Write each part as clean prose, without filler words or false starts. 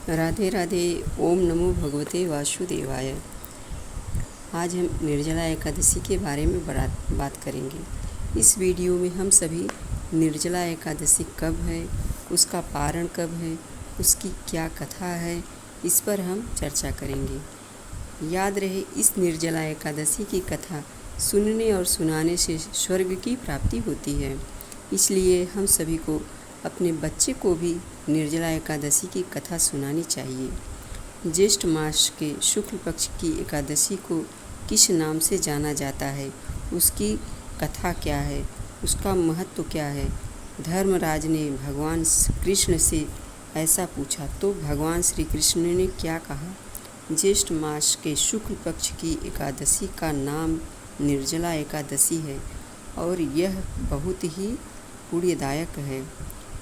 राधे राधे। ओम नमो भगवते वासुदेवाय। आज हम निर्जला एकादशी के बारे में बात करेंगे। इस वीडियो में हम सभी निर्जला एकादशी कब है, उसका पारण कब है, उसकी क्या कथा है, इस पर हम चर्चा करेंगे। याद रहे, इस निर्जला एकादशी की कथा सुनने और सुनाने से स्वर्ग की प्राप्ति होती है। इसलिए हम सभी को अपने बच्चे को भी निर्जला एकादशी की कथा सुनानी चाहिए। ज्येष्ठ मास के शुक्ल पक्ष की एकादशी को किस नाम से जाना जाता है, उसकी कथा क्या है, उसका महत्व क्या है। धर्मराज ने भगवान कृष्ण से ऐसा पूछा तो भगवान श्री कृष्ण ने क्या कहा। ज्येष्ठ मास के शुक्ल पक्ष की एकादशी का नाम निर्जला एकादशी है और यह बहुत ही पुण्यदायक है।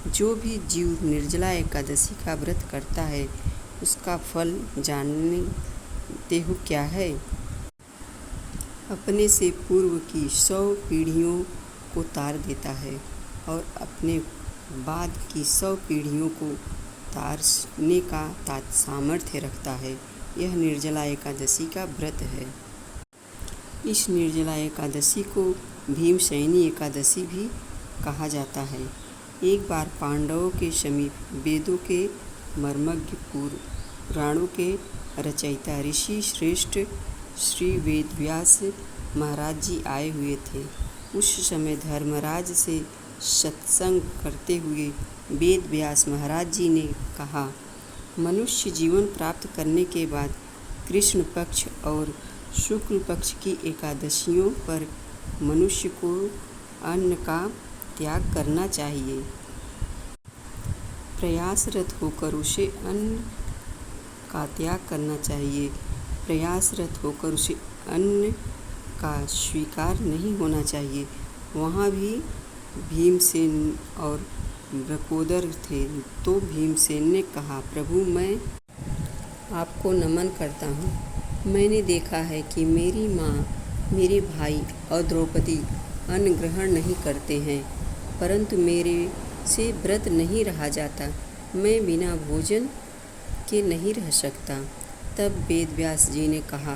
जो भी जीव निर्जला एकादशी का व्रत करता है उसका फल जानते हो क्या है। अपने से पूर्व की 100 पीढ़ियों को तार देता है और अपने बाद की 100 पीढ़ियों को तारने का सामर्थ्य रखता है। यह निर्जला एकादशी का व्रत है। इस निर्जला एकादशी को भीमसेनी एकादशी भी कहा जाता है। एक बार पांडवों के समीप वेदों के मर्मज्ञ पुराणों के रचयिता ऋषि श्रेष्ठ श्री वेदव्यास महाराज जी आए हुए थे। उस समय धर्मराज से सत्संग करते हुए वेदव्यास महाराज जी ने कहा, मनुष्य जीवन प्राप्त करने के बाद कृष्ण पक्ष और शुक्ल पक्ष की एकादशियों पर मनुष्य को अन्न का त्याग करना चाहिए। प्रयासरत होकर उसे अन्न का त्याग करना चाहिए। प्रयासरत होकर उसे अन्न का स्वीकार नहीं होना चाहिए। वहाँ भी भीमसेन और वृकोदर थे तो भीमसेन ने कहा, प्रभु मैं आपको नमन करता हूँ। मैंने देखा है कि मेरी माँ, मेरे भाई और द्रौपदी अन्न ग्रहण नहीं करते हैं, परंतु मेरे से व्रत नहीं रहा जाता। मैं बिना भोजन के नहीं रह सकता। तब वेदव्यास जी ने कहा,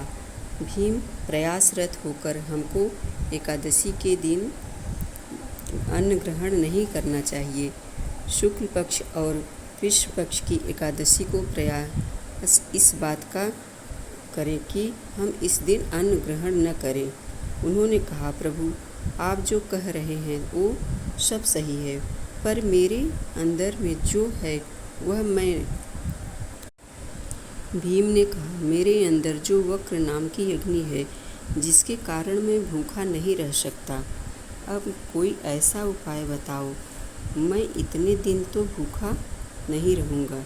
भीम, प्रयासरत होकर हमको एकादशी के दिन अन्न ग्रहण नहीं करना चाहिए। शुक्ल पक्ष और कृष्ण पक्ष की एकादशी को प्रयास इस बात का करें कि हम इस दिन अन्न ग्रहण न करें। उन्होंने कहा, प्रभु आप जो कह रहे हैं वो सब सही है, पर मेरे अंदर में जो है वह मैं। भीम ने कहा, मेरे अंदर जो वक्र नाम की अग्नि है जिसके कारण मैं भूखा नहीं रह सकता, अब कोई ऐसा उपाय बताओ, मैं इतने दिन तो भूखा नहीं रहूँगा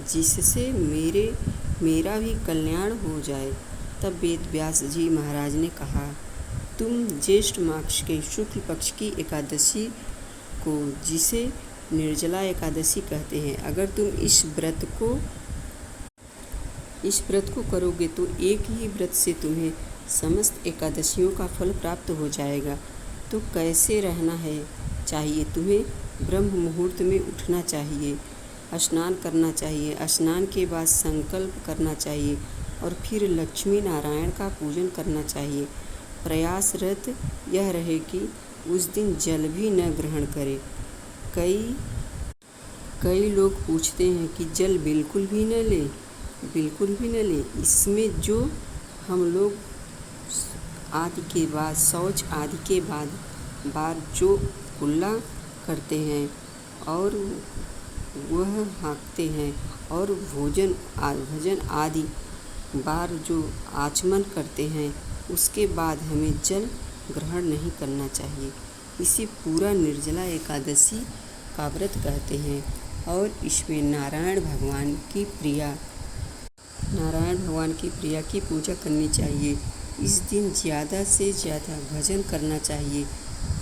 जिससे मेरा भी कल्याण हो जाए। तब वेदव्यास जी महाराज ने कहा, तुम ज्येष्ठ मास के शुक्ल पक्ष की एकादशी को, जिसे निर्जला एकादशी कहते हैं, अगर तुम इस व्रत को करोगे तो एक ही व्रत से तुम्हें समस्त एकादशियों का फल प्राप्त हो जाएगा। तो कैसे रहना है चाहिए तुम्हें? ब्रह्म मुहूर्त में उठना चाहिए, स्नान करना चाहिए, स्नान के बाद संकल्प करना चाहिए और फिर लक्ष्मी नारायण का पूजन करना चाहिए। प्रयासरत यह रहे कि उस दिन जल भी न ग्रहण करें। कई लोग पूछते हैं कि जल बिल्कुल भी न ले। इसमें जो हम लोग आदि के बाद, शौच आदि के बाद जो कुल्ला करते हैं और वह हाँकते हैं और भोजन आदि बार जो आचमन करते हैं, उसके बाद हमें जल ग्रहण नहीं करना चाहिए। इसे पूरा निर्जला एकादशी का व्रत कहते हैं और इसमें नारायण भगवान की प्रिया की पूजा करनी चाहिए। इस दिन ज़्यादा से ज़्यादा भजन करना चाहिए।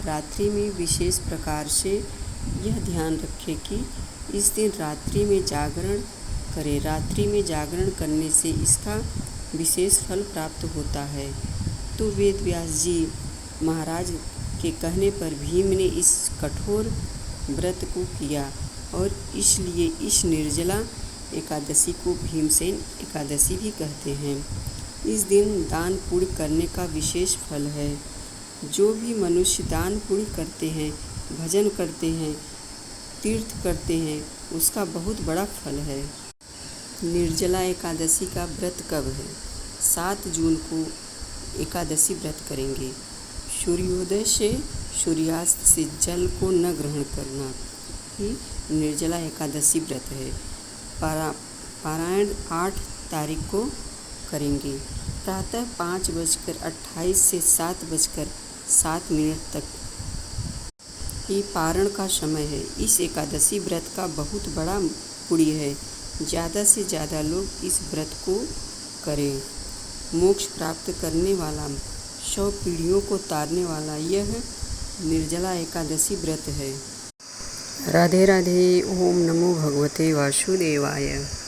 रात्रि में विशेष प्रकार से यह ध्यान रखें कि इस दिन रात्रि में जागरण करें। रात्रि में जागरण करने से इसका विशेष फल प्राप्त होता है। तो वेदव्यास जी महाराज के कहने पर भीम ने इस कठोर व्रत को किया और इसलिए इस निर्जला एकादशी को भीमसेन एकादशी भी कहते हैं। इस दिन दान पुण्य करने का विशेष फल है। जो भी मनुष्य दान पुण्य करते हैं, भजन करते हैं, तीर्थ करते हैं, उसका बहुत बड़ा फल है। निर्जला एकादशी का व्रत कब है? 7 जून को एकादशी व्रत करेंगे। सूर्योदय से सूर्यास्त से जल को न ग्रहण करना ही निर्जला एकादशी व्रत है। पारायण 8 तारीख को करेंगे। प्रातः 5:28 से 7:07 तक ये पारण का समय है। इस एकादशी व्रत का बहुत बड़ा पुण्य है। ज़्यादा से ज़्यादा लोग इस व्रत को करें। मोक्ष प्राप्त करने वाला, 100 पीढ़ियों को तारने वाला यह निर्जला एकादशी व्रत है। राधे राधे। ओम नमो भगवते वासुदेवाय।